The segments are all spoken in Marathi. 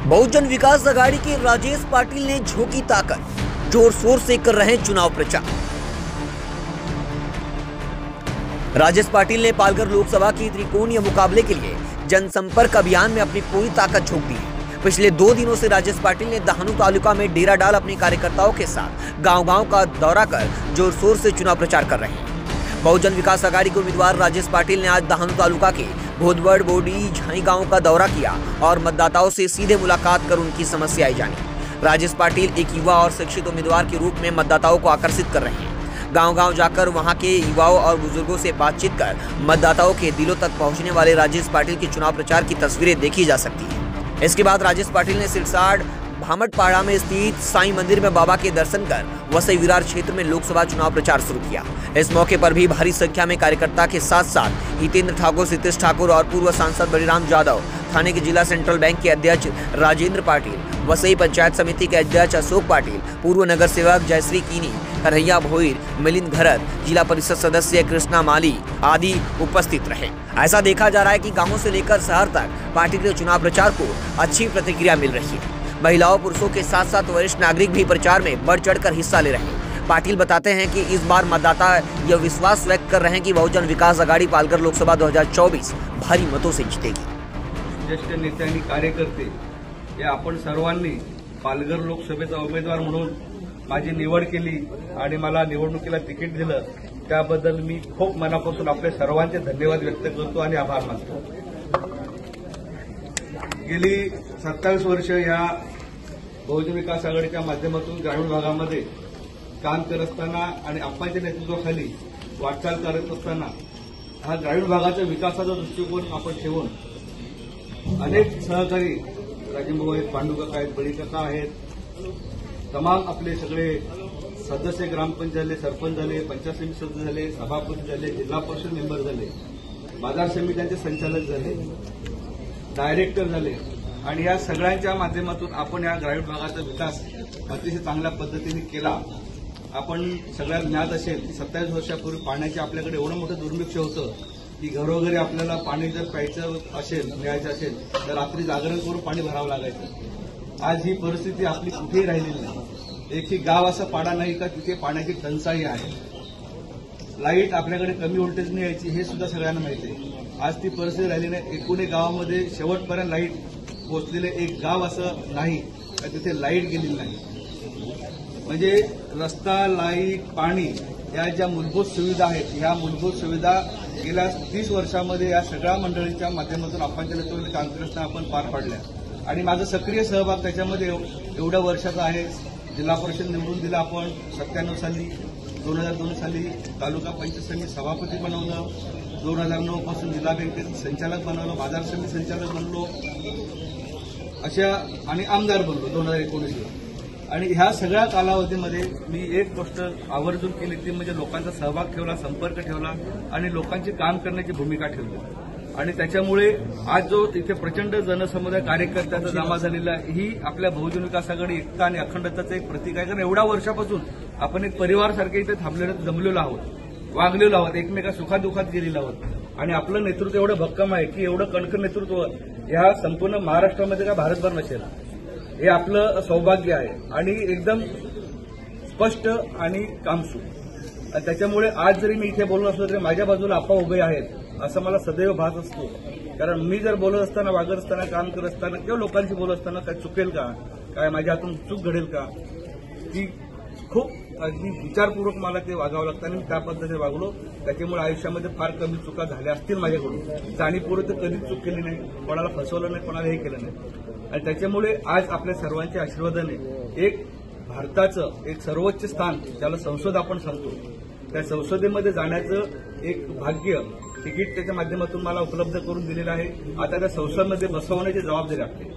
बहुजन विकास आघाड़ी के राजेश पाटिल ने झोंकी ताकत, जोर शोर से कर रहे चुनाव प्रचार। राजेश पाटिल ने पालघर लोकसभा की त्रिकोणीय मुकाबले के लिए जनसंपर्क अभियान में अपनी पूरी ताकत झोंक दी है। पिछले 2 दिनों से राजेश पाटिल ने दहानू तालुका में डेरा डाल अपने कार्यकर्ताओं के साथ गांव-गांव का दौरा कर जोर शोर से चुनाव प्रचार कर रहे हैं। बहुजन विकास आघाड़ी के उम्मीदवार राजेश पाटिल ने आज दहानू तालुका के भोदवड़, बोडी, झाई गांव का दौरा किया और मतदाताओं से सीधे मुलाकात कर उनकी समस्याएं जानी। राजेश पाटिल एक युवा और शिक्षित उम्मीदवार के रूप में मतदाताओं को आकर्षित कर रहे हैं। गांव-गांव जाकर वहां के युवाओं और बुजुर्गों से बातचीत कर मतदाताओं के दिलों तक पहुंचने वाले राजेश पाटिल के चुनाव प्रचार की तस्वीरें देखी जा सकती है। इसके बाद राजेश पाटिल ने सिरसाड़ भामटपाड़ा में स्थित साईं मंदिर में बाबा के दर्शन कर वसई विरार क्षेत्र में लोकसभा चुनाव प्रचार शुरू किया। इस मौके पर भी भारी संख्या में कार्यकर्ता के साथ साथ हितेंद्र ठाकुर, सितेश ठाकुर और पूर्व सांसद बलिराम यादव, थाने के जिला सेंट्रल बैंक के अध्यक्ष राजेंद्र पाटिल, वसई पंचायत समिति के अध्यक्ष अशोक पाटिल, पूर्व नगर सेवक जयश्री कीनी, कन्हैया भोईर, मिलिंद घरत, जिला परिषद सदस्य कृष्णा माली आदि उपस्थित रहे। ऐसा देखा जा रहा है कि गांवों से लेकर शहर तक पाटिल के चुनाव प्रचार को अच्छी प्रतिक्रिया मिल रही है। महिलाओं, पुरुषों के साथ साथ वरिष्ठ नागरिक भी प्रचार में बढ़ चढ़कर हिस्सा ले रहे हैं। पाटिल बताते हैं कि इस बार मतदाता यह विश्वास व्यक्त कर रहे हैं कि बहुजन विकास आघाड़ी पालघर लोकसभा 2024 भारी मतों से जीतेगी। ज्येष्ठ नेते आणि कार्यकर्ते या आपण सर्वांनी पालघर लोकसभेचा उमेदवार म्हणून माझी निवड केली आणि मला निवडणुकीला तिकीट दिलं, त्याबद्दल मी खूप मनापासून आपले सर्वांचे धन्यवाद व्यक्त करतो आणि आभार मानतो। गेली 27 वर्ष या बहुजन विकास आघाडीच्या माध्यमातून ग्रामीण भागामध्ये काम करत असताना आणि आप्पांच्या नेतृत्वाखाली वाटचाल करत असताना हा ग्रामीण भागाच्या विकासाचा दृष्टिकोन आपण ठेवून अनेक सहकारी राजेंभाऊ आहेत, पांडुकाका आहेत, बळीकाका आहेत, तमाम आपले सगळे सदस्य ग्रामपंचायत झाले, सरपंच झाले, पंचायत समिती सदस्य झाले, सभापती झाले, जिल्हा परिषद मेंबर झाले, बाजार समित्यांचे संचालक झाले, डायरेक्टर झाले आणि या सगळ्यांच्या माध्यमातून आपण या ग्रामीण भागाचा विकास अतिशय चांगल्या पद्धतीने केला। आपण सगळ्यांना ज्ञात असेल की 27 वर्षापूर्वी पाण्याचे आपल्याकडे एवढं मोठं दुर्भिक्ष होतं की घरोघरी आपल्याला पाणी जर प्यायचं असेल, मिळायचं असेल तर रात्री जागरण करून पाणी भरावं लागायचं। आज ही परिस्थिती आपली कुठेही राहिलेली नाही। एकही गाव असं पाडा नाही का तिथे पाण्याची टंचाई आहे। लाईट आपल्याकडे कमी व्होल्टेजने यायची हे सुद्धा सगळ्यांना माहिती आहे। आज ती परिस्थिती राहिली नाही। एकूण गावामध्ये शेवटपर्यंत लाईट पोहोचलेले एक गाव असं नाही का तिथे लाईट गेलेली नाही। म्हणजे रस्ता, लाईट, पाणी या ज्या मूलभूत सुविधा आहेत, ह्या मूलभूत सुविधा गेल्या 30 वर्षामध्ये या सगळ्या मंडळींच्या माध्यमातून आपणच्या नेतृत्वाने काम करत असताना आपण पार पाडल्या आणि माझा सक्रिय सहभाग त्याच्यामध्ये एवढ्या वर्षाचा आहे। जिल्हा परिषद निवडून दिला आपण 97 साली, 2002 साली तालुका पंचायत समिती सभापती बनवलं, 2009 पासून जिल्हा बँकेचं संचालक बनवलं, बाजार समिती संचालक बनलो, अशा आणि आमदार बनलो 2019ला। आणि ह्या सगळ्या कालावधीमध्ये मी एक गोष्ट आवर्जून केली ती म्हणजे लोकांचा सहभाग ठेवला, संपर्क ठेवला आणि लोकांची काम करण्याची भूमिका ठेवली आणि त्याच्यामुळे आज जो इथे प्रचंड जनसमुदाय कार्यकर्त्यांचा जमा झालेला ही आपल्या बहुजन विकास आघाडी एकता आणि अखंडताचं एक प्रतीक आहे। कारण एवढ्या वर्षापासून आपण एक परिवारसारखे इथे जमलेलो आहोत, वागलेलो आहोत, एकमेका सुखादुखात गेलेलो आहोत आणि आपलं नेतृत्व एवढं भक्कम आहे की एवढं कणखर नेतृत्व या संपूर्ण महाराष्ट्रामध्ये का भारतभर नसेल, हे आपलं सौभाग्य आहे आणि एकदम स्पष्ट आणि कामसू। त्याच्यामुळे आज जरी मी इथे बोलत असलो तरी माझ्या बाजूला आप्पा उभे आहेत असं मला सदैव भास असतो। कारण मी जर बोलत असताना, वागत असताना, काम करत असताना किंवा लोकांशी बोलत असताना काय चुकेल का, काय माझ्या हातून चूक घडेल का, ती खूप अगदी विचारपूर्वक मला ते वागावं लागतं आणि त्या पद्धतीने वागलो। त्याच्यामुळे आयुष्यामध्ये फार कमी चुका झाल्या असतील माझ्याकडून, जाणीवपूर्वक तर कधीच चूक केली नाही, कोणाला फसवलं नाही, कोणाला हे केलं नाही आणि त्याच्यामुळे आज आपल्या सर्वांच्या आशीर्वादाने एक भारताचं एक सर्वोच्च स्थान ज्याला संसद आपण सांगतो त्या संसदेमध्ये जाण्याचं एक भाग्य तिकीट त्याच्या माध्यमातून मला उपलब्ध करून दिलेलं आहे। आता त्या संसदेमध्ये बसवण्याची जबाबदारी आपली।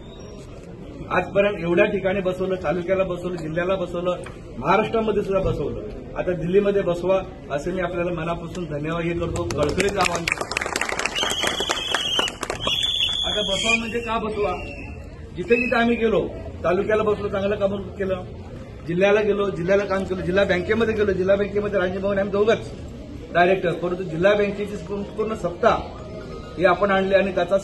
आजपर्यंत एवढ्या ठिकाणी बसवलं, तालुक्याला बसवलं, जिल्ह्याला बसवलं, महाराष्ट्रामध्ये सुद्धा बसवलं, आता दिल्लीमध्ये बसवा असं मी आपल्याला मनापासून धन्यवाद हे करतो, कळकळीचं आवाहन। आता बसवा म्हणजे का बसवा, जिथे जिथे आम्ही गेलो, तालुक्याला बसलो, चांगलं काम केलं, जिल्ह्याला गेलो, जिल्ह्याला काम केलं, जिल्हा बँकेमध्ये गेलो, जिल्हा बँकेमध्ये राजेभाऊ आम्ही दोघंच डायरेक्टर, परंतु जिल्हा बँकेची पूर्ण सत्ता ही आपण आणली आणि त्याचा